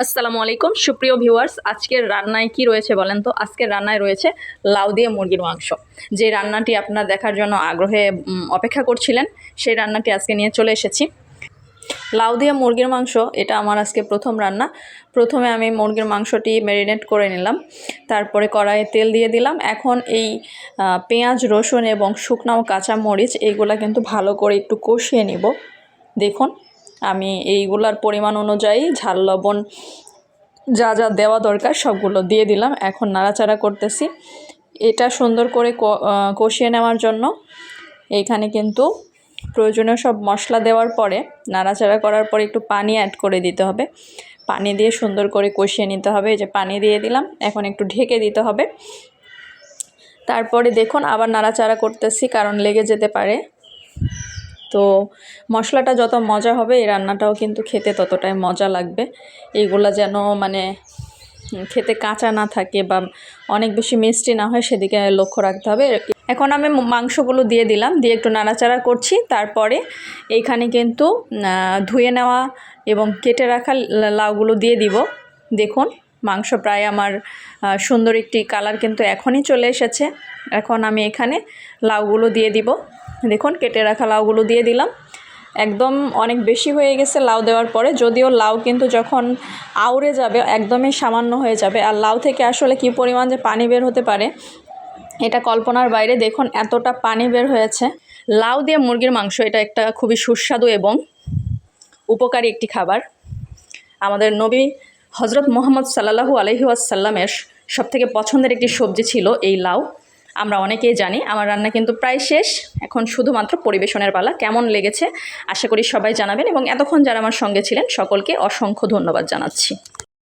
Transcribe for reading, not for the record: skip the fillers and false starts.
আসসালামু আলাইকুম সুপ্রিয় ভিউয়ার্স, আজকের রান্নায় কি রয়েছে বলেন তো? আজকের রান্নায় রয়েছে লাউ দিয়ে মুরগির মাংস। যে রান্নাটি আপনারা দেখার জন্য আগ্রহে অপেক্ষা করছিলেন, সেই রান্নাটি আজকে নিয়ে চলে এসেছি। লাউ দিয়ে মুরগির মাংস, এটা আমার আজকে প্রথম রান্না। প্রথমে আমি মুরগির মাংসটি ম্যারিনেট করে নিলাম, তারপরে কড়াইয়ে তেল দিয়ে দিলাম। এখন এই পেঁয়াজ, রসুন এবং শুকনো কাঁচা মরিচ এইগুলা কিন্তু ভালো করে একটু কষিয়ে নিব। দেখুন, আমি এইগুলার পরিমাণ অনুযায়ী ঝাল, লবণ যা যা দেওয়া দরকার সবগুলো দিয়ে দিলাম। এখন নাড়াচাড়া করতেছি। এটা সুন্দর করে কষিয়ে নেওয়ার জন্য এইখানে কিন্তু প্রয়োজনীয় সব মশলা দেওয়ার পরে নাড়াচাড়া করার পরে একটু পানি অ্যাড করে দিতে হবে। পানি দিয়ে সুন্দর করে কষিয়ে নিতে হবে। এই যে পানি দিয়ে দিলাম, এখন একটু ঢেকে দিতে হবে। তারপরে দেখুন আবার নাড়াচাড়া করতেছি, কারণ লেগে যেতে পারে। তো মশলাটা যত মজা হবে এই রান্নাটাও কিন্তু খেতে ততটাই মজা লাগবে। এইগুলা যেন মানে খেতে কাঁচা না থাকে বা অনেক বেশি মিষ্টি না হয়, সেদিকে লক্ষ্য রাখতে হবে। এখন আমি মাংসগুলো দিয়ে দিলাম, দিয়ে একটু নাড়াচাড়া করছি। তারপরে এইখানে কিন্তু ধুয়ে নেওয়া এবং কেটে রাখা লাউগুলো দিয়ে দিব। দেখুন, মাংস প্রায় আমার সুন্দর একটি কালার কিন্তু এখনই চলে এসেছে। এখন আমি এখানে লাউগুলো দিয়ে দিব। দেখুন, কেটে রাখা লাউগুলো দিয়ে দিলাম। একদম অনেক বেশি হয়ে গেছে লাউ দেওয়ার পরে, যদিও লাউ কিন্তু যখন আউড়ে যাবে একদমই সামান্য হয়ে যাবে। আর লাউ থেকে আসলে কী পরিমাণ যে পানি বের হতে পারে এটা কল্পনার বাইরে। দেখুন এতটা পানি বের হয়েছে। লাউ দিয়ে মুরগির মাংস এটা একটা খুবই সুস্বাদু এবং উপকারী একটি খাবার। আমাদের নবী হজরত মুহাম্মদ সাল্লাল্লাহু আলাইহি ওয়াসাল্লামের সবথেকে পছন্দের একটি সবজি ছিল এই লাউ। আমরা অনেকেই জানি। আমার রান্না কিন্তু প্রায় শেষ, এখন শুধুমাত্র পরিবেশনের পালা। কেমন লেগেছে আশা করি সবাই জানাবেন, এবং এতক্ষণ যারা আমার সঙ্গে ছিলেন সকলকে অসংখ্য ধন্যবাদ জানাচ্ছি।